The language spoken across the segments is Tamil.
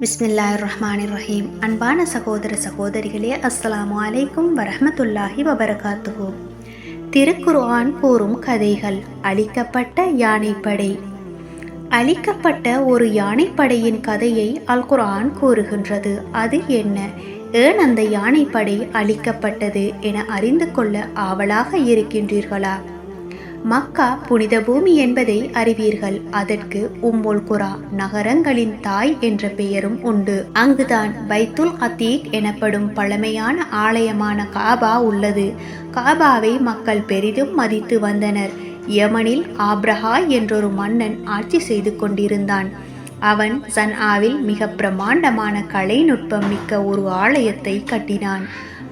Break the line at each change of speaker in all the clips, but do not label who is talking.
பிஸ்மில்லாஹிர்ரஹ்மானிர்ரஹீம். அன்பான சகோதர சகோதரிகளே, அஸ்ஸலாமு அலைக்கும் வரஹ்மத்துல்லாஹி வபரகாத்துஹு. திருக்குர்ஆன் கூறும் கதைகள். அழிக்கப்பட்ட யானைப்படை. அழிக்கப்பட்ட ஒரு யானைப்படையின் கதையை அல் குர்ஆன் கூறுகின்றது. அது என்ன, ஏன் அந்த யானைப்படை அழிக்கப்பட்டது என அறிந்து கொள்ள ஆவலாக இருக்கின்றீர்களா? மக்கா புனித பூமி என்பதை அறிவீர்கள். அதற்கு உம்முல் குரா, நகரங்களின் தாய் என்ற பெயரும் உண்டு. அங்குதான் பைத்துல் அத்தீக் எனப்படும் பழமையான ஆலயமான காபா உள்ளது. காபாவை மக்கள் பெரிதும் மதித்து வந்தனர். யமனில் ஆப்ரஹா என்றொரு மன்னன் ஆட்சி செய்து கொண்டிருந்தான். அவன் சன்ஆவில் மிக பிரமாண்டமான கலைநுட்பம் மிக்க ஒரு ஆலயத்தை கட்டினான்.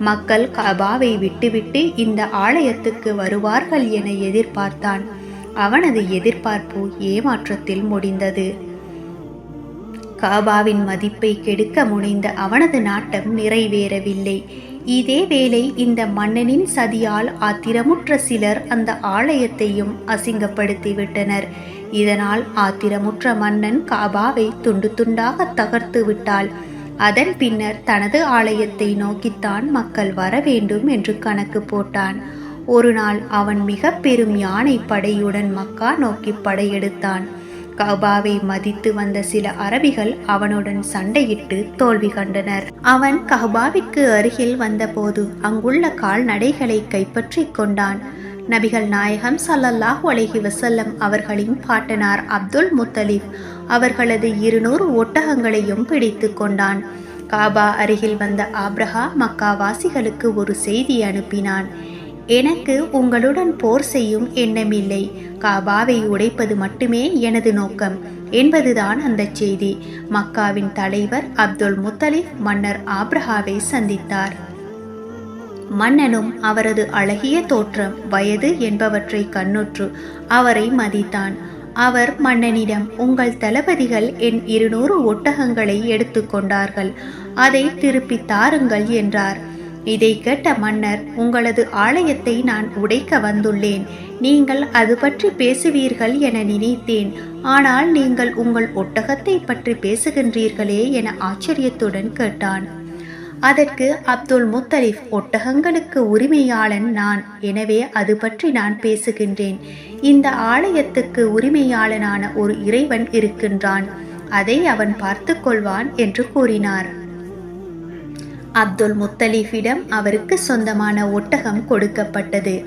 மக்கள் காபாவை விட்டுவிட்டு இந்த ஆலயத்துக்கு வருவார்கள் என எதிர்பார்த்தான். அவனது எதிர்பார்ப்பு ஏமாற்றத்தில் முடிந்தது. காபாவின் மதிப்பை கெடுக்க முனைந்த அவனது நாட்டம் நிறைவேறவில்லை. இதே வேளை இந்த மன்னனின் சதியால் ஆத்திரமுற்ற சிலர் அந்த ஆலயத்தையும் அசிங்கப்படுத்திவிட்டனர். இதனால் ஆத்திரமுற்ற மன்னன் காபாவை துண்டு துண்டாக தகர்த்து விட்டாள். அதன் பின்னர் தனது ஆலயத்தை நோக்கித்தான் மக்கள் வர வேண்டும் என்று கணக்கு போட்டான். ஒரு நாள் அவன் மிக பெரும் யானை படையுடன் மக்கா நோக்கி படையெடுத்தான். கபாவை மதித்து வந்த சில அரபிகள் அவனுடன் சண்டையிட்டு தோல்வி கண்டனர். அவன் கபாவிற்கு அருகில் வந்தபோது அங்குள்ள கால்நடைகளை கைப்பற்றி கொண்டான். நபிகள் நாயகம் ஸல்லல்லாஹு அலைஹி வஸல்லம் அவர்களின் பாட்டனார் அப்துல் முத்தலிப் அவர்களது 200 ஒட்டகங்களையும் பிடித்து கொண்டான். காபா அருகில் வந்த ஆப்ரஹா மக்காவாசிகளுக்கு ஒரு செய்தி அனுப்பினான். எனக்கு உங்களுடன் போர் செய்யும் எண்ணமில்லை, காபாவை உடைப்பது மட்டுமே எனது நோக்கம் என்பதுதான் அந்த செய்தி. மக்காவின் தலைவர் அப்துல் முத்தலிப் மன்னர் ஆப்ரஹாவை சந்தித்தார். மன்னனும் அவரது அழகிய தோற்றம், வயது என்பவற்றை கண்ணுற்று அவரை மதித்தான். அவர் மன்னனிடம், உங்கள் தளபதிகள் என் 200 ஒட்டகங்களை எடுத்துக்கொண்டார்கள், அதை திருப்பி தாருங்கள் என்றார். இதை கேட்ட மன்னர், உங்களது ஆலயத்தை நான் உடைக்க வந்துள்ளேன். நீங்கள் அது பற்றி பேசுவீர்கள் என நினைத்தேன். ஆனால் நீங்கள் உங்கள் ஒட்டகத்தை பற்றி பேசுகின்றீர்களே என ஆச்சரியத்துடன் கேட்டான். அதற்கு அப்துல் முத்தலிப், ஒட்டகங்களுக்கு உரிமையாளன் நான், எனவே அது பற்றி நான் பேசுகின்றேன். இந்த ஆலயத்துக்கு உரிமையாளனான ஒரு இறைவன் இருக்கின்றான், அதை அவன் பார்த்து கொள்வான் என்று கூறினார். அப்துல் முத்தலிஃபிடம் அவருக்கு சொந்தமான ஒட்டகம் கொடுக்கப்பட்டது.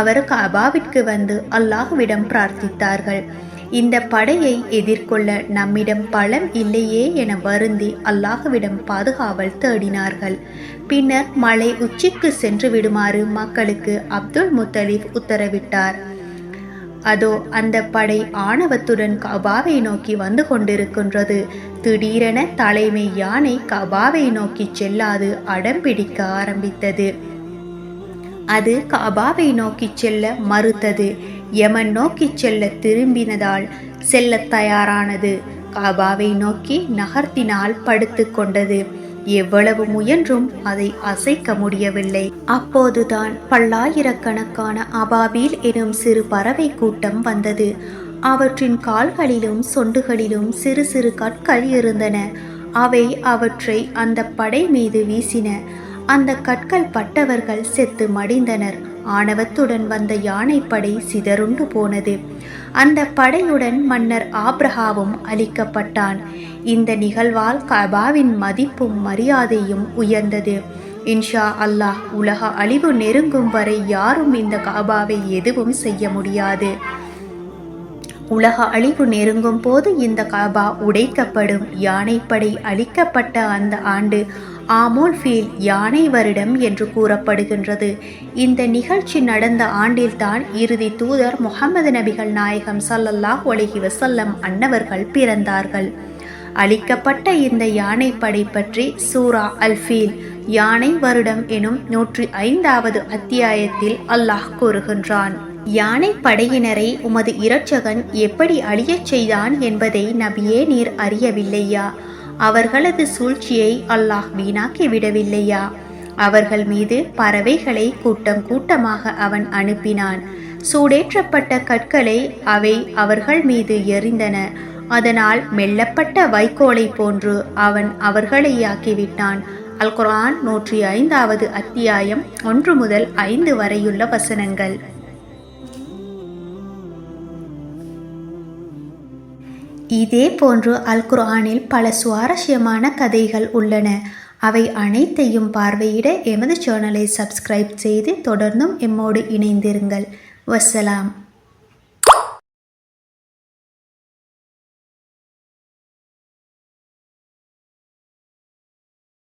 அவர் காபாவிற்கு வந்து அல்லாஹ்விடம் பிரார்த்தித்தார்கள். இந்த படையை எதிர்கொள்ள நம்மிடம் பலம் இல்லையே என வருந்தி அல்லாஹ்விடம் பாதுகாவல் தேடினார்கள். பின்னர் மலை உச்சிக்கு சென்று விடுமாறு மக்களுக்கு அப்துல் முத்தலிப் உத்தரவிட்டார். அதோ அந்த படை ஆணவத்துடன் கபாவை நோக்கி வந்து கொண்டிருக்கின்றது. திடீரென தலைமை யானை கபாவை நோக்கி செல்லாது அடம்பிடிக்க ஆரம்பித்தது. அது காபாவை நோக்கி செல்ல மறுத்தது. யமன் நோக்கி செல்ல திரும்பினதால் செல்ல தயாரானது. காபாவை நோக்கி நகர்த்தினால் படுத்து கொண்டது. எவ்வளவு முயன்றும் அதை அசைக்க முடியவில்லை. அப்போதுதான் பல்லாயிரக்கணக்கான அபாபீல் எனும் சிறு பறவை கூட்டம் வந்தது. அவற்றின் கால்களிலும் சொண்டுகளிலும் சிறு சிறு கற்கள் இருந்தன. அவை அவற்றை அந்த படை மீது வீசின. அந்த கற்கள் பட்டவர்கள் செத்து மடிந்தனர். ஆணவத்துடன் வந்த யானைப்படை சிதறுண்டு போனது. அந்த படையுடன் மன்னர் ஆப்ரஹாவும் அழிக்கப்பட்டான். இந்த நிகழ்வால் கபாவின் மதிப்பும் மரியாதையும் உயர்ந்தது. இன்ஷா அல்லாஹ், உலக அழிவு நெருங்கும் வரை யாரும் இந்த காபாவை எதுவும் செய்ய முடியாது. உலக அழிவு நெருங்கும் போது இந்த காபா உடைக்கப்படும். யானைப்படை அழிக்கப்பட்ட அந்த ஆண்டு ஆமோல் ஃபீல் யானை வருடம் என்று கூறப்படுகின்றது. இந்த நிகழ்ச்சி நடந்த ஆண்டில்தான் இறுதி தூதர் முஹம்மது நபிகள் நாயகம் ஸல்லல்லாஹு அலைஹி வஸல்லம் அன்னவர்கள் பிறந்தார்கள். அழிக்கப்பட்ட இந்த யானைப்படை பற்றி சூரா அல் ஃபீல், யானை வருடம் எனும் 105வது அத்தியாயத்தில் அல்லாஹ் கூறுகின்றான். யானை படையினரை உமது இரட்சகன் எப்படி அழியச் செய்தான் என்பதை நபியே நீர் அறியவில்லையா? அவர்களது சூழ்ச்சியை அல்லாஹ் வீணாக்கி விடவில்லையா? அவர்கள் மீது பறவைகளை கூட்டம் கூட்டமாக அவன் அனுப்பினான். சூடேற்றப்பட்ட கற்களை அவை அவர்கள் மீது எறிந்தன. அதனால் மெல்லப்பட்ட வைக்கோலை போன்று அவன் அவர்களை ஆக்கிவிட்டான். அல் குர்ஆன் 105வது அத்தியாயம் 1 முதல் 5 வரையுள்ள வசனங்கள். இதே போன்று அல் குர்ஆனில் பல சுவாரஸ்யமான கதைகள் உள்ளன. அவை அனைத்தையும் பார்வையிட எமது சேனலை சப்ஸ்கிரைப் செய்து தொடர்ந்தும் எம்மோடு இணைந்திருங்கள். வஸ்ஸலாம்.